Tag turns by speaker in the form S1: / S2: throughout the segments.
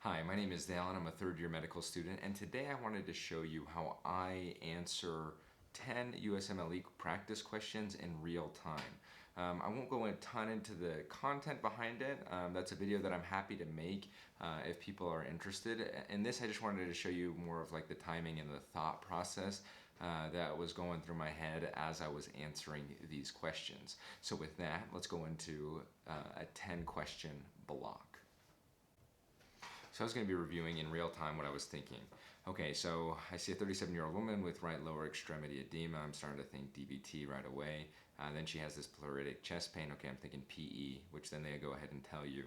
S1: Hi, my name is Dale and I'm a third-year medical student, and today I wanted to show you how I answer 10 USMLE practice questions in real time. I won't go a ton into the content behind it. That's a video that I'm happy to make if people are interested. In this, I just wanted to show you more of like the timing and the thought process that was going through my head as I was answering these questions. So with that, let's go into a 10 question block. So I was going to be reviewing in real time what I was thinking. Okay, so I see a 37-year-old woman with right lower extremity edema. I'm starting to think DVT right away. Then she has this pleuritic chest pain. Okay, I'm thinking PE, which then they go ahead and tell you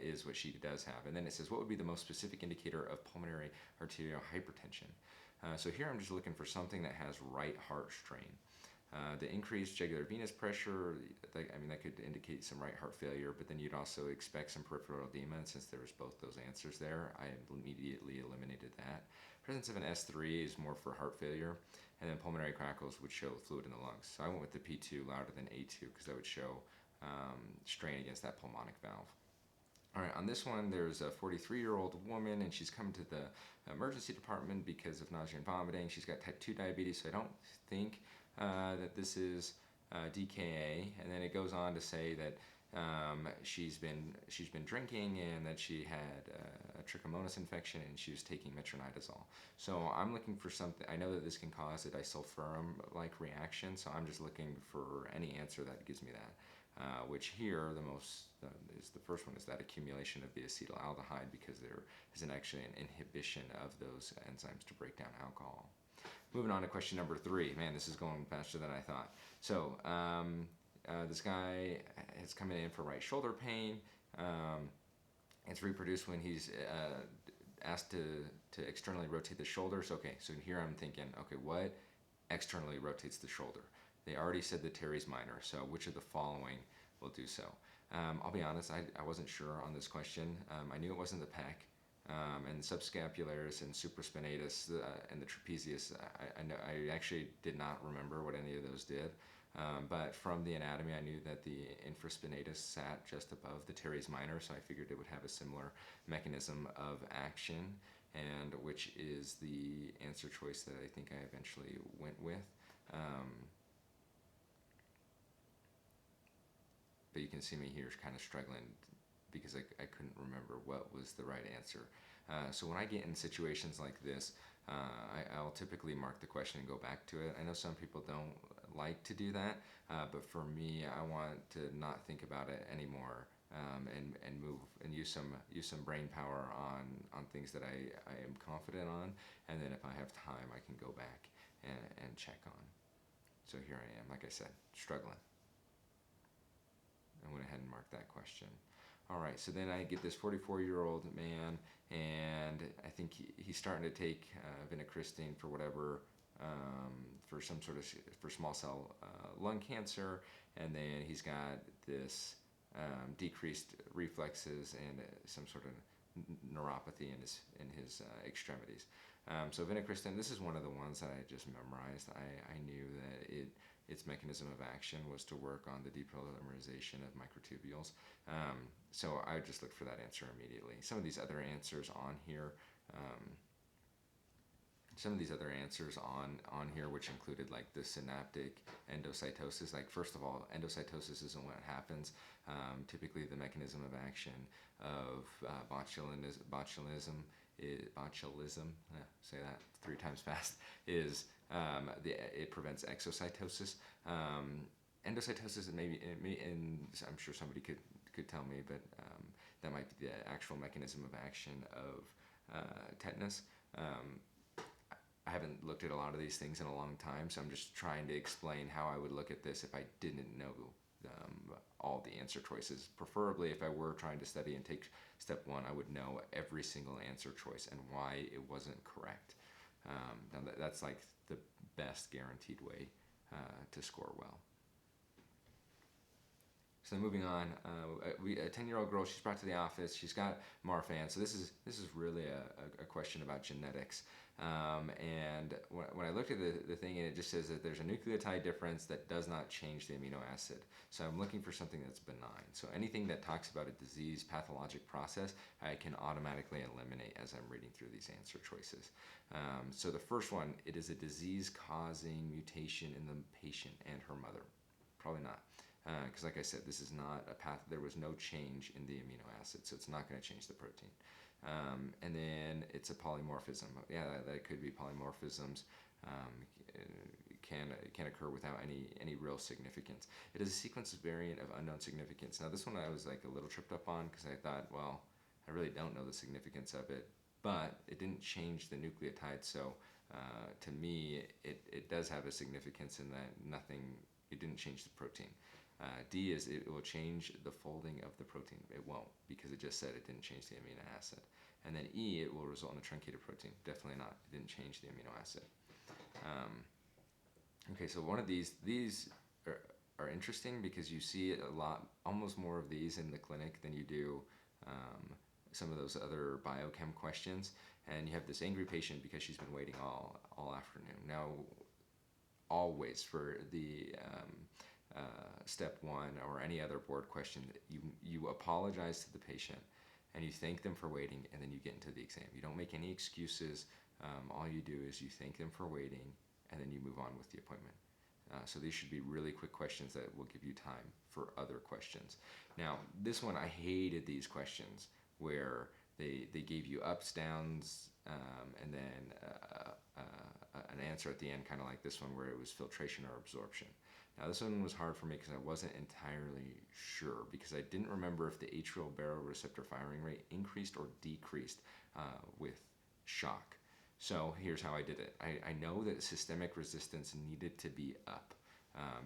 S1: is what she does have. And then it says, what would be the most specific indicator of pulmonary arterial hypertension? So here I'm just looking for something that has right heart strain. The increased jugular venous pressure, that could indicate some right heart failure, but then you'd also expect some peripheral edema, and since there was both those answers there, I immediately eliminated that. Presence of an S3 is more for heart failure, and then pulmonary crackles would show fluid in the lungs. So I went with the P2 louder than A2 because that would show strain against that pulmonic valve. All right, on this one, there's a 43-year-old woman, and she's come to the emergency department because of nausea and vomiting. She's got type 2 diabetes, so I don't think that this is DKA. And then it goes on to say that she's been drinking and that she had a trichomonas infection and she was taking metronidazole. So I'm looking for something. I know that this can cause a disulfiram-like reaction, so I'm just looking for any answer that gives me that. Which here the first one is that accumulation of the acetaldehyde, because there is actually an inhibition of those enzymes to break down alcohol. Moving on to question number 3. Man, this is going faster than I thought. So this guy is coming in for right shoulder pain. It's reproduced when he's asked to externally rotate the shoulders. Okay, so here I'm thinking, okay, what externally rotates the shoulder? They already said the teres minor, so which of the following will do so? I'll be honest, I wasn't sure on this question. I knew it wasn't the pec, and the subscapularis and supraspinatus and the trapezius, I actually did not remember what any of those did, but from the anatomy I knew that the infraspinatus sat just above the teres minor, so I figured it would have a similar mechanism of action, and which is the answer choice that I think I eventually went with. But you can see me here kind of struggling because I couldn't remember what was the right answer. So when I get in situations like this, I'll typically mark the question and go back to it. I know some people don't like to do that, but for me, I want to not think about it anymore, and move and use some brain power on things that I am confident on, and then if I have time, I can go back and check on. So here I am, like I said, struggling. I went ahead and marked that question. All right, so then I get this 44-year-old man, and I think he's starting to take vincristine for whatever, for some sort of for small cell lung cancer, and then he's got this decreased reflexes and some sort of neuropathy in his extremities. So vincristine, this is one of the ones that I just memorized. I knew that its mechanism of action was to work on the depolymerization of microtubules. So I just looked for that answer immediately. Some of these other answers on here, which included like the synaptic endocytosis. Like, first of all, endocytosis isn't what happens. Typically the mechanism of action of botulism, say that 3 times fast, is it prevents exocytosis. Endocytosis, and I'm sure somebody could tell me, but that might be the actual mechanism of action of tetanus. I haven't looked at a lot of these things in a long time, so I'm just trying to explain how I would look at this if I didn't know all the answer choices. Preferably, if I were trying to study and take step 1, I would know every single answer choice and why it wasn't correct. That's like the best guaranteed way to score well. So moving on, a 10-year-old girl, she's brought to the office. She's got Marfan. So this is really a question about genetics. And when I looked at the thing, and it just says that there's a nucleotide difference that does not change the amino acid. So I'm looking for something that's benign. So anything that talks about a disease pathologic process, I can automatically eliminate as I'm reading through these answer choices. So the first one, it is a disease-causing mutation in the patient and her mother. Probably not. Because like I said, this is not a path, there was no change in the amino acid, so it's not going to change the protein. And then it's a polymorphism. Yeah, that could be polymorphisms. Can occur without any real significance. It is a sequence variant of unknown significance. Now this one I was like a little tripped up on because I thought, well, I really don't know the significance of it, but it didn't change the nucleotide, so to me it does have a significance in that it didn't change the protein. D is it will change the folding of the protein. It won't, because it just said it didn't change the amino acid. And then E, it will result in a truncated protein. Definitely not. It didn't change the amino acid. Okay, so one of these are interesting because you see a lot, almost more of these in the clinic than you do some of those other biochem questions. And you have this angry patient because she's been waiting all afternoon. Now, always for the step one or any other board question, you apologize to the patient and you thank them for waiting, and then you get into the exam. You don't make any excuses. All you do is you thank them for waiting, and then you move on with the appointment. So these should be really quick questions that will give you time for other questions. Now, this one, I hated these questions where they gave you ups, downs, and then an answer at the end, kind of like this one where it was filtration or absorption. Now this one was hard for me because I wasn't entirely sure, because I didn't remember if the atrial baroreceptor firing rate increased or decreased with shock. So here's how I did it. I know that systemic resistance needed to be up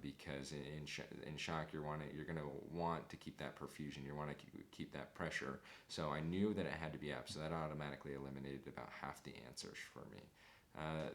S1: because in shock you're going to want to keep that perfusion, you want to keep that pressure. So I knew that it had to be up, so that automatically eliminated about half the answers for me.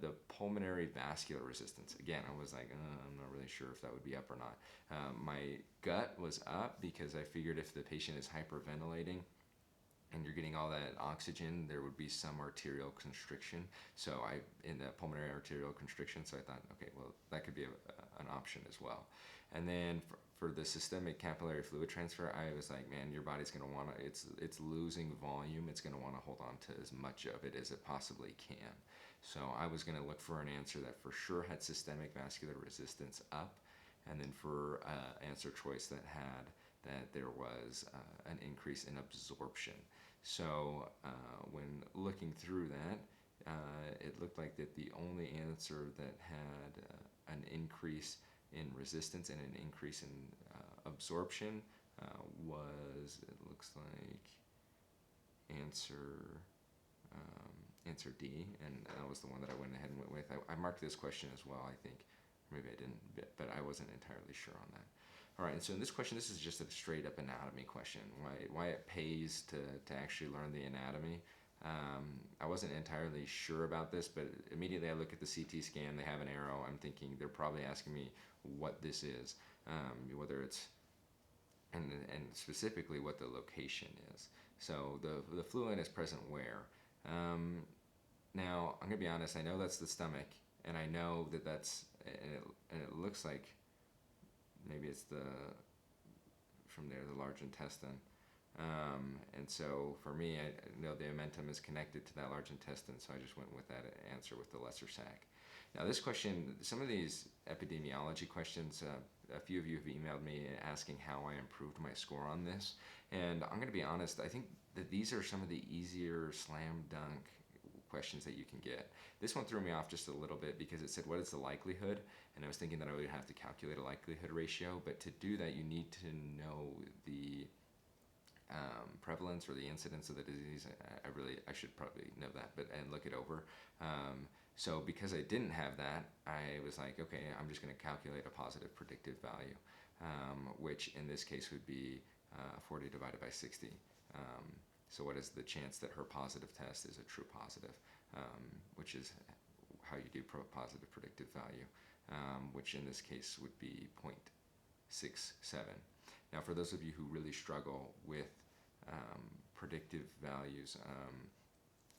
S1: The pulmonary vascular resistance, again, I was like, I'm not really sure if that would be up or not. My gut was up because I figured if the patient is hyperventilating and you're getting all that oxygen, there would be some arterial constriction. So in the pulmonary arterial constriction, so I thought, okay, well, that could be an option as well. And then for the systemic capillary fluid transfer, I was like, man, your body's going to want to, it's losing volume, it's going to want to hold on to as much of it as it possibly can. So I was going to look for an answer that for sure had systemic vascular resistance up, and then for answer choice that had that there was an increase in absorption. So when looking through that, it looked like that the only answer that had an increase in resistance and an increase in absorption was, it looks like, answer D, and that was the one that I went ahead and went with. I marked this question as well, I think. Maybe I didn't, but I wasn't entirely sure on that. All right, and so in this question, this is just a straight up anatomy question. Why it pays to actually learn the anatomy. I wasn't entirely sure about this, but immediately I look at the CT scan, they have an arrow. I'm thinking they're probably asking me what this is, whether it's, and specifically what the location is. So the fluid is present where? Now, I'm going to be honest, I know that's the stomach, and I know that that's, and it looks like maybe it's from there, the large intestine. And so for me, I know the omentum is connected to that large intestine, so I just went with that answer with the lesser sac. Now this question, some of these epidemiology questions, a few of you have emailed me asking how I improved my score on this, and I'm going to be honest, I think that these are some of the easier slam dunk questions that you can get. This one threw me off just a little bit because it said, what is the likelihood? And I was thinking that I would have to calculate a likelihood ratio, but to do that you need to know the prevalence or the incidence of the disease. I should probably know that, and look it over. So because I didn't have that, I was like, okay, I'm just going to calculate a positive predictive value, which in this case would be 40 divided by 60. So what is the chance that her positive test is a true positive, which is how you do positive predictive value, which in this case would be 0.67. Now, for those of you who really struggle with predictive values,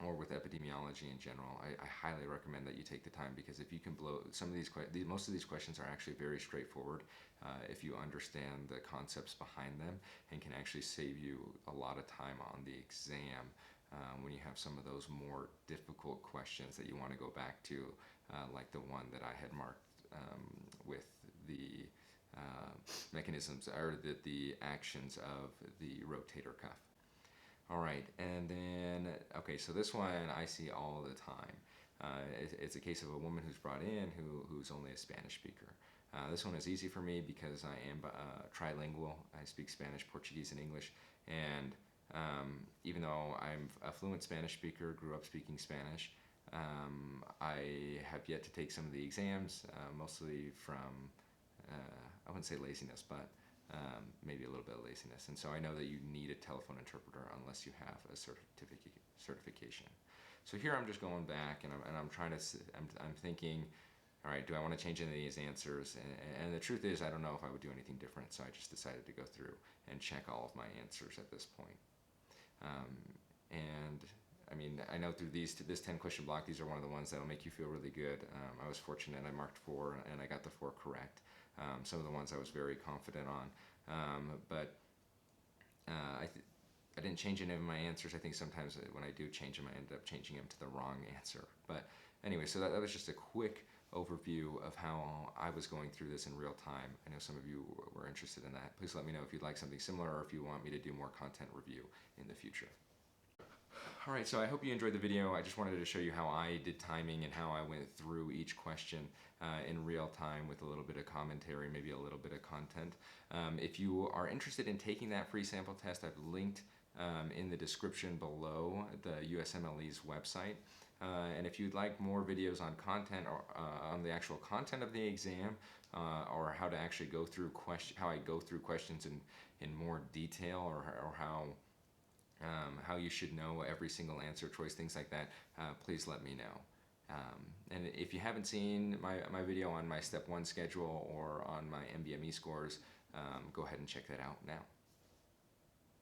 S1: or with epidemiology in general, I highly recommend that you take the time, because if you can blow some of most of these questions are actually very straightforward if you understand the concepts behind them, and can actually save you a lot of time on the exam when you have some of those more difficult questions that you want to go back to, like the one that I had marked with the mechanisms or the actions of the rotator cuff. All right, and then, okay, so this one I see all the time. It's a case of a woman who's brought in who's only a Spanish speaker. This one is easy for me because I am trilingual. I speak Spanish, Portuguese, and English, and even though I'm a fluent Spanish speaker, grew up speaking Spanish, I have yet to take some of the exams, mostly from, I wouldn't say laziness, but maybe a little bit of laziness. And so I know that you need a telephone interpreter unless you have a certification. So here I'm just going back, and I'm thinking, all right, do I want to change any of these answers? And the truth is, I don't know if I would do anything different, so I just decided to go through and check all of my answers at this point. And I mean, I know through this 10 question block, these are one of the ones that'll make you feel really good. I was fortunate, I marked 4 and I got the 4 correct. Some of the ones I was very confident on, but I didn't change any of my answers. I think sometimes when I do change them, I end up changing them to the wrong answer. But anyway, so that was just a quick overview of how I was going through this in real time. I know some of you were interested in that. Please let me know if you'd like something similar, or if you want me to do more content review in the future. All right, so I hope you enjoyed the video. I just wanted to show you how I did timing and how I went through each question in real time with a little bit of commentary, maybe a little bit of content. If you are interested in taking that free sample test, I've linked in the description below the USMLE's website. And if you'd like more videos on content, or on the actual content of the exam, or how to actually go through how I go through questions in more detail, or how you should know every single answer choice, things like that, please let me know. And if you haven't seen my video on my Step 1 schedule or on my MBME scores, go ahead and check that out now.